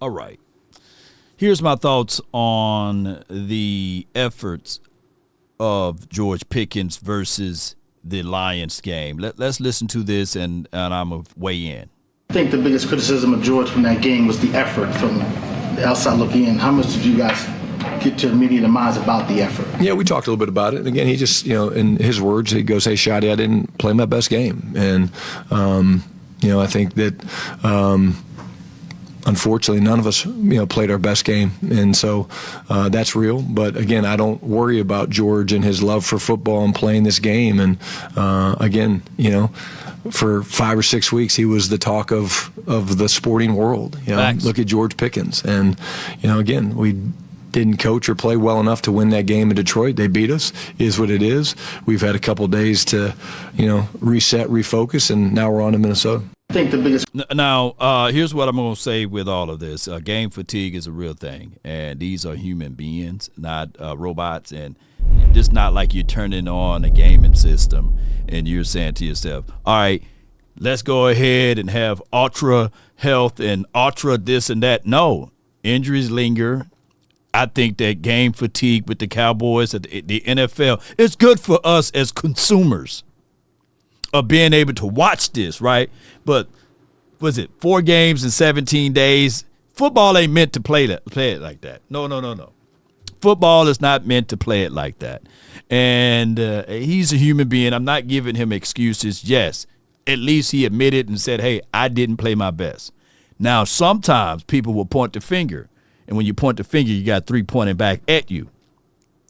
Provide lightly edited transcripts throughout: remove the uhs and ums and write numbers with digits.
All right. Here's my thoughts on the efforts of George Pickens versus the Lions game. Let's listen to this, and I'm going to weigh in. I think the biggest criticism of George from that game was the effort from the outside looking in. How much did you guys get to the media minds about the effort? Yeah, we talked a little bit about it. Again, he just, in his words, he goes, "Hey, Shotty, I didn't play my best game." And, I think that unfortunately, none of us, played our best game, and so that's real. But again, I don't worry about George and his love for football and playing this game. And again, for 5 or 6 weeks, he was the talk of the sporting world. Look at George Pickens, and again, we didn't coach or play well enough to win that game in Detroit. They beat us. Is what it is. We've had a couple days to, reset, refocus, and now we're on to Minnesota. I think the biggest. Now, here's what I'm going to say with all of this. Game fatigue is a real thing, and these are human beings, not robots. And it's not like you're turning on a gaming system and you're saying to yourself, all right, let's go ahead and have ultra health and ultra this and that. No, injuries linger. I think that game fatigue with the Cowboys, the NFL, it's good for us as consumers of being able to watch this, right? But was it 4 games in 17 days? Football ain't meant to play it like that. No. Football is not meant to play it like that. And he's a human being. I'm not giving him excuses. Yes, at least he admitted and said, hey, I didn't play my best. Now, sometimes people will point the finger. And when you point the finger, you got 3 pointing back at you.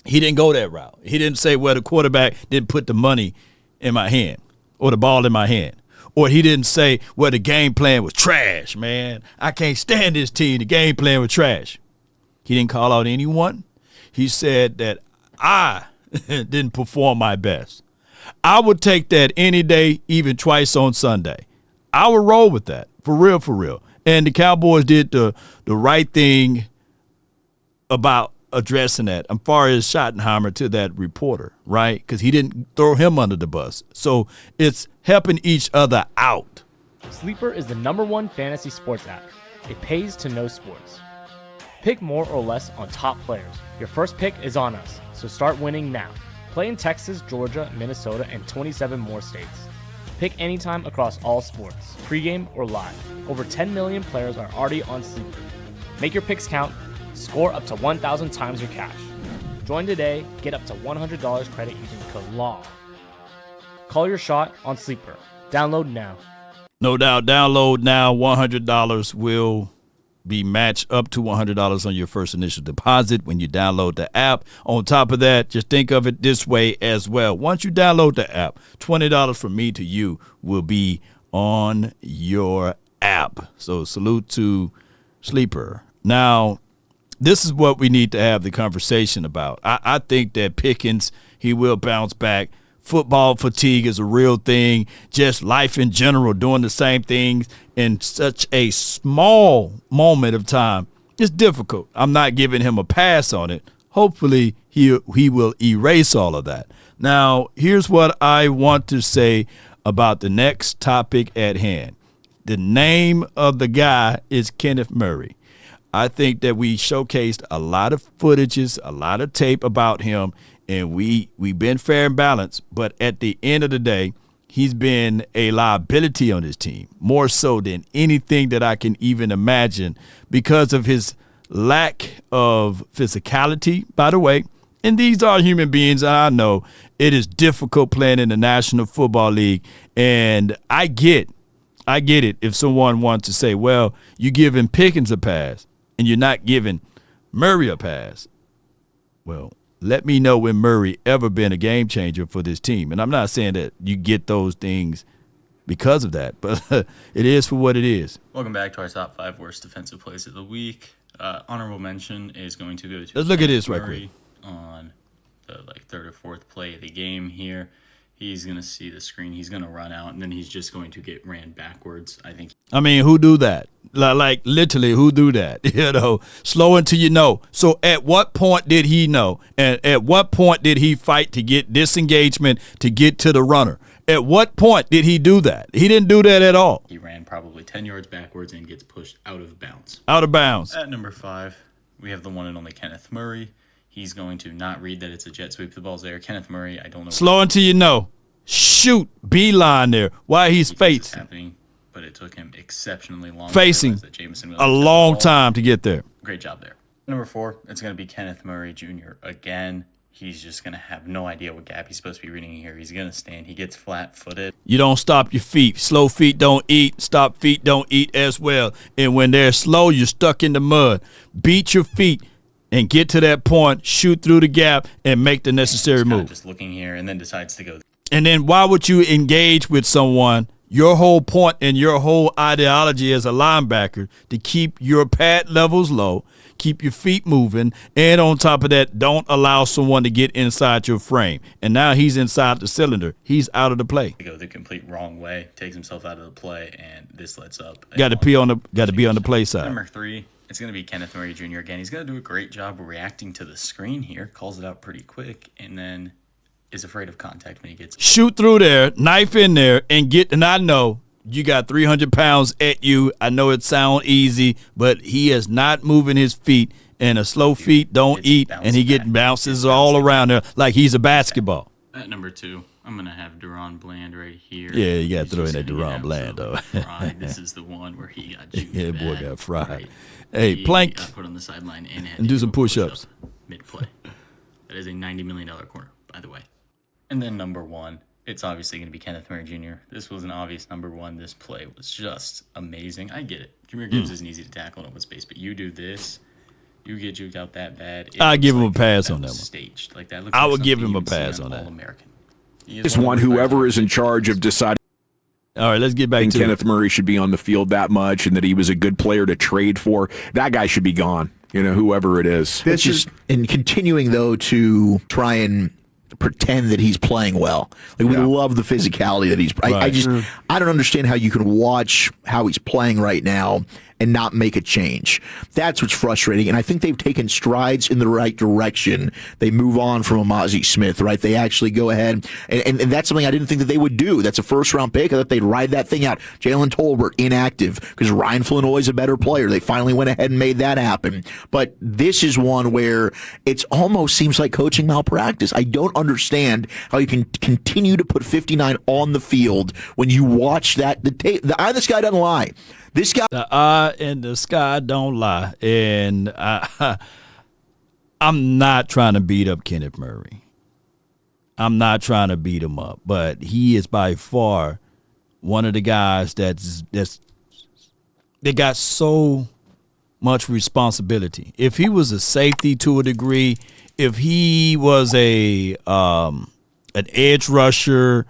He didn't go that route. He didn't say, well, the quarterback didn't put the money in my hand or the ball in my hand. Or he didn't say, well, the game plan was trash, man. I can't stand this team. The game plan was trash. He didn't call out anyone. He said that I didn't perform my best. I would take that any day, even twice on Sunday. I would roll with that, for real. And the Cowboys did the right thing about addressing that as far as Schottenheimer to that reporter, right? Because he didn't throw him under the bus. So it's helping each other out. Sleeper is the #1 fantasy sports app. It pays to know sports. Pick more or less on top players. Your first pick is on us, so start winning now. Play in Texas, Georgia, Minnesota, and 27 more states. Pick anytime across all sports, pregame or live. Over 10 million players are already on Sleeper. Make your picks count. Score up to 1,000 times your cash. Join today. Get up to $100 credit using code LAW. Call your shot on Sleeper. Download now. No doubt. Download now. $100 will be matched up to $100 on your first initial deposit when you download the app. On top of that, just think of it this way as well. Once you download the app, $20 from me to you will be on your app. So salute to Sleeper. Now, this is what we need to have the conversation about. I think that Pickens, he will bounce back. Football fatigue is a real thing. Just life in general, doing the same things in such a small moment of time. It's difficult. I'm not giving him a pass on it. Hopefully, he will erase all of that. Now, here's what I want to say about the next topic at hand. The name of the guy is Kenneth Murray. I think that we showcased a lot of footages, a lot of tape about him, and we've been fair and balanced. But at the end of the day, he's been a liability on his team, more so than anything that I can even imagine because of his lack of physicality, by the way. And these are human beings. I know it is difficult playing in the National Football League, and I get it if someone wants to say, well, you're giving Pickens a pass and you're not giving Murray a pass. Well, let me know when Murray ever been a game changer for this team. And I'm not saying that you get those things because of that, but it is for what it is. Welcome back to our top 5 worst defensive plays of the week. Honorable mention is going to go to Let's look at this right quick. On the 3rd or 4th play of the game here. He's going to see the screen. He's going to run out, and then he's just going to get ran backwards, I think. I mean, who do that? Like literally, who do that? Slow until you know. So at what point did he know? And at what point did he fight to get disengagement to get to the runner? At what point did he do that? He didn't do that at all. He ran probably 10 yards backwards and gets pushed out of bounds. Out of bounds. At number 5, we have the one and only Kenneth Murray. He's going to not read that it's a jet sweep. The ball's there. Kenneth Murray, I don't know. Slow until you know. Shoot. Beeline there. Why he's facing. Happening, but it took him exceptionally long. Facing a long time to get there. Great job there. Number 4, it's going to be Kenneth Murray Jr. again. He's just going to have no idea what gap he's supposed to be reading here. He's going to stand. He gets flat-footed. You don't stop your feet. Slow feet don't eat. Stop feet don't eat as well. And when they're slow, you're stuck in the mud. Beat your feet and get to that point, shoot through the gap, and make the necessary move. Just looking here and then decides to go. And then why would you engage with someone, your whole point and your whole ideology as a linebacker, to keep your pad levels low, keep your feet moving, and on top of that, don't allow someone to get inside your frame. And now he's inside the cylinder. He's out of the play. Go the complete wrong way, takes himself out of the play, and this lets up. Got to be on the play side. Number 3, it's going to be Kenneth Murray Jr. again. He's going to do a great job of reacting to the screen here, calls it out pretty quick, and then is afraid of contact when he gets shoot through there, knife in there, and get. And I know you got 300 pounds at you. I know it sounds easy, but he is not moving his feet, and a slow feet don't eat, and he getting bounces all around there like he's a basketball. At number 2, I'm going to have Deron Bland right here. Yeah, you got to throw in that Deron Bland, though. This is the one where he got juked. Yeah, boy bad. got fried. Right. Hey, He plank. got put on the sideline And do some push-ups. Mid-play. That is a $90 million corner, by the way. And then number 1, it's obviously going to be Kenneth Murray Jr. This was an obvious number 1. This play was just amazing. I get it. Jahmyr Gibbs isn't easy to tackle in open space, but you do this, you get juked out that bad. I give him a pass on that one. Staged. Like that. I would give him a pass on that. All-American. Is one whoever is in charge of deciding. All right, let's get back to Kenneth Murray should be on the field that much, and that he was a good player to trade for. That guy should be gone. Whoever it is. This is and continuing though to try and pretend that he's playing well. Like we love the physicality that he's. I don't understand how you can watch how he's playing right now and not make a change. That's what's frustrating. And I think they've taken strides in the right direction. They move on from Amazi Smith, right? They actually go ahead. And that's something I didn't think that they would do. That's a first-round pick. I thought they'd ride that thing out. Jalen Tolbert, inactive, because Ryan Flanoy's a better player. They finally went ahead and made that happen. But this is one where it almost seems like coaching malpractice. I don't understand how you can continue to put 59 on the field when you watch that. The eye of the sky doesn't lie. This guy. The eye in the sky don't lie. And I'm not trying to beat up Kenneth Murray. I'm not trying to beat him up. But he is by far one of the guys that got so much responsibility. If he was a safety to a degree, if he was an edge rusher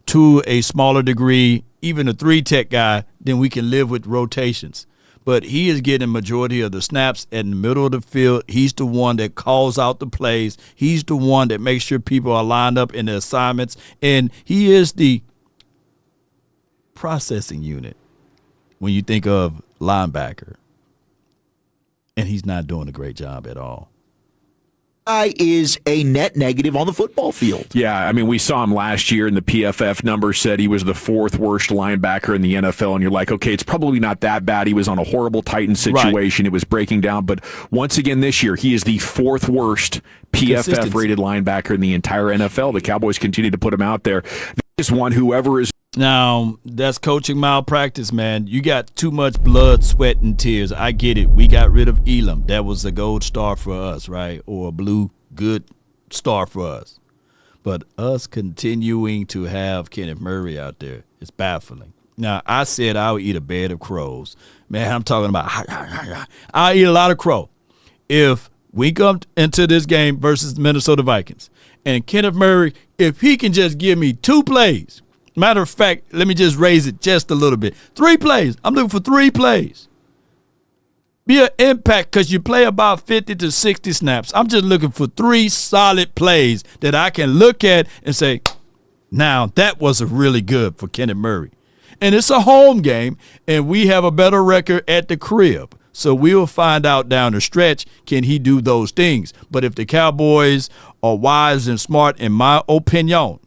to a smaller degree, even a 3-tech guy, then we can live with rotations. But he is getting majority of the snaps in the middle of the field. He's the one that calls out the plays. He's the one that makes sure people are lined up in the assignments. And he is the processing unit when you think of linebacker. And he's not doing a great job at all. Is a net negative on the football field. Yeah, we saw him last year, and the PFF number said he was the 4th worst linebacker in the NFL, and you're like, okay, it's probably not that bad. He was on a horrible Titans situation. Right. It was breaking down, but once again this year, he is the 4th worst PFF-rated linebacker in the entire NFL. The Cowboys continue to put him out there. This one, whoever is. Now, that's coaching malpractice, man. You got too much blood, sweat, and tears. I get it. We got rid of Elam. That was a gold star for us, right? Or a blue good star for us. But us continuing to have Kenneth Murray out there is baffling. Now, I said I would eat a bed of crows. Man, I'm talking about I'll eat a lot of crow. If we come into this game versus the Minnesota Vikings, and Kenneth Murray, if he can just give me 2 plays, matter of fact, let me just raise it just a little bit. 3 plays. I'm looking for 3 plays. Be an impact because you play about 50 to 60 snaps. I'm just looking for 3 solid plays that I can look at and say, now that was really good for Kenneth Murray. And it's a home game, and we have a better record at the crib. So we'll find out down the stretch, can he do those things? But if the Cowboys are wise and smart, in my opinion,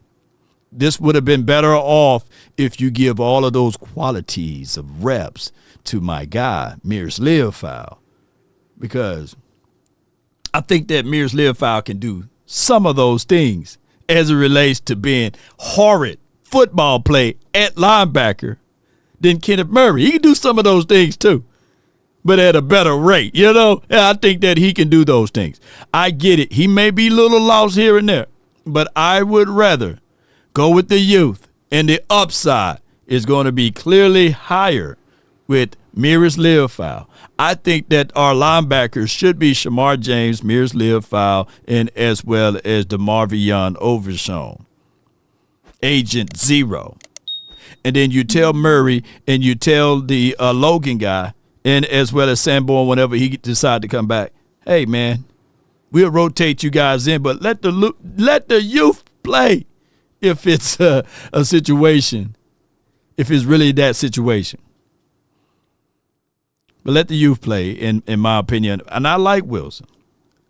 this would have been better off if you give all of those qualities of reps to my guy, Mears Leofow, because I think that Mears Leofow can do some of those things as it relates to being horrid football play at linebacker than Kenneth Murray. He can do some of those things too, but at a better rate, you know? Yeah, I think that he can do those things. I get it. He may be a little lost here and there, but I would rather go with the youth, and the upside is going to be clearly higher with Mears Leofow. I think that our linebackers should be Shamar James, Mears Leofow, and as well as DeMarvion Overshown. Agent Zero. And then you tell Murray and you tell the Logan guy, and as well as Sanborn whenever he decide to come back, hey, man, we'll rotate you guys in, but let the youth play if it's a situation, if it's really that situation. But let the youth play, in my opinion. And I like Wilson.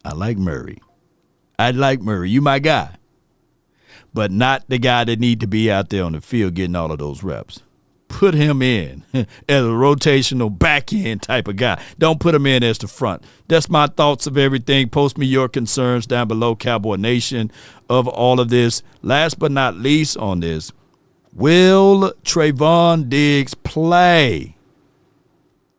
I like Murray. I like Murray. You my guy. But not the guy that need to be out there on the field getting all of those reps. Put him in as a rotational back end type of guy. Don't put him in as the front. That's my thoughts of everything. Post me your concerns down below, Cowboy Nation, of all of this. Last but not least on this, will Trayvon Diggs play?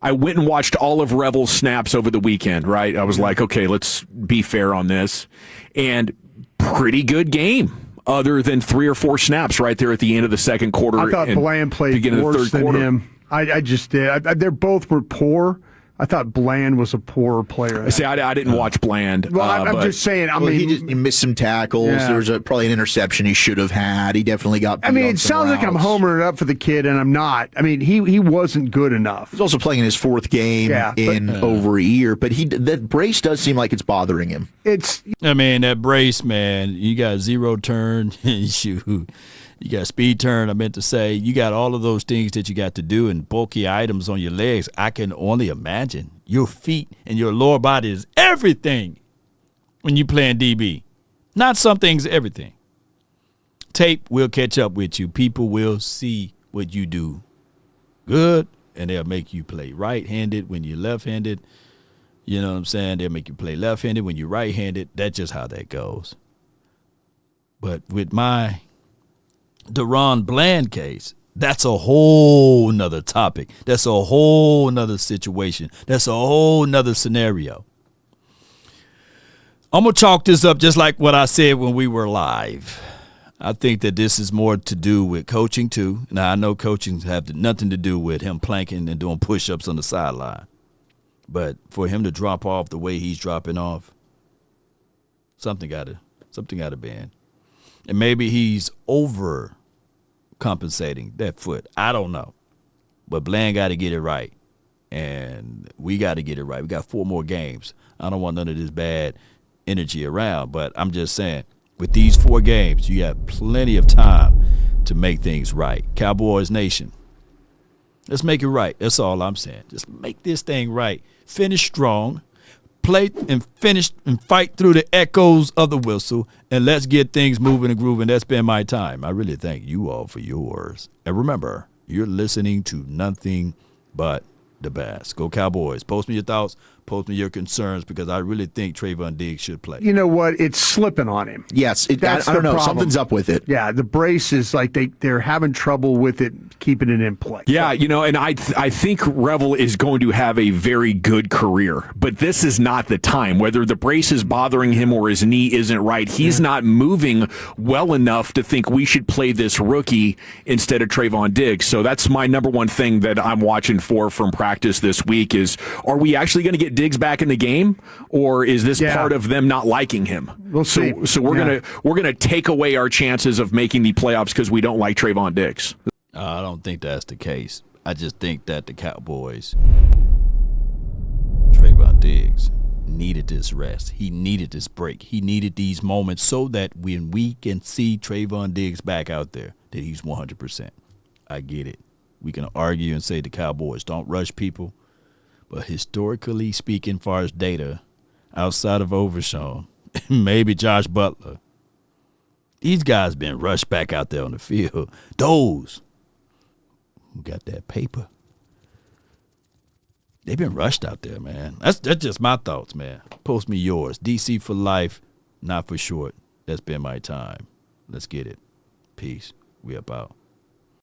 I went and watched all of Revel's snaps over the weekend, right? I was like, okay, let's be fair on this. And pretty good game, other than 3 or 4 snaps right there at the end of the second quarter. I thought Bland played worse than him. I just did. They both were poor. I thought Bland was a poorer player. See, I didn't watch Bland. Well, I'm just saying. I mean, he missed some tackles. Yeah. There was probably an interception he should have had. He definitely got. I mean, it sounds like I'm homering it up for the kid, and I'm not. I mean, he wasn't good enough. He's also playing in his 4th game in over a year, but that brace does seem like it's bothering him. I mean, that brace, man. You got 0 turn. Shoot. You got speed turn, I meant to say. You got all of those things that you got to do and bulky items on your legs. I can only imagine. Your feet and your lower body is everything when you playing DB. Not some things, everything. Tape will catch up with you. People will see what you do good, and they'll make you play right-handed when you're left-handed. You know what I'm saying? They'll make you play left-handed when you're right-handed. That's just how that goes. But with my DaRon Bland case, that's a whole nother topic. That's a whole nother situation. That's a whole nother scenario. I'm going to chalk this up just like what I said when we were live. I think that this is more to do with coaching too. Now, I know coaching have nothing to do with him planking and doing push-ups on the sideline. But for him to drop off the way he's dropping off, something got to be in. And maybe he's overcompensating that foot. I don't know. But Bland got to get it right. And we got to get it right. We got 4 more games. I don't want none of this bad energy around. But I'm just saying, with these 4 games, you have plenty of time to make things right. Cowboys Nation, let's make it right. That's all I'm saying. Just make this thing right. Finish strong. Play and finish and fight through the echoes of the whistle, and let's get things moving and grooving. That's been my time. I really thank you all for yours. And remember, you're listening to nothing but the best. Go Cowboys. Post me your thoughts. Post me your concerns, because I really think Trayvon Diggs should play. You know what? It's slipping on him. Yes. I don't know. Problem. Something's up with it. Yeah, the brace is like they're having trouble with it, keeping it in place. Yeah, and I think Revel is going to have a very good career, but this is not the time. Whether the brace is bothering him or his knee isn't right, he's not moving well enough to think we should play this rookie instead of Trayvon Diggs. So that's my number one thing that I'm watching for from practice this week is, are we actually going to get Diggs back in the game, or is this part of them not liking him? We'll see. So we're gonna take away our chances of making the playoffs because we don't like Trayvon Diggs. I don't think that's the case. I just think that the Cowboys, Trayvon Diggs, needed this rest. He needed this break. He needed these moments so that when we can see Trayvon Diggs back out there, that he's 100%. I get it. We can argue and say the Cowboys don't rush people. But historically speaking, far as data, outside of Overshown, maybe Josh Butler, These guys been rushed back out there on the field. Those who got that paper, they've been rushed out there, man. That's just my thoughts, man. Post me yours. DC for life, not for short. That's been my time. Let's get it. Peace. We up out.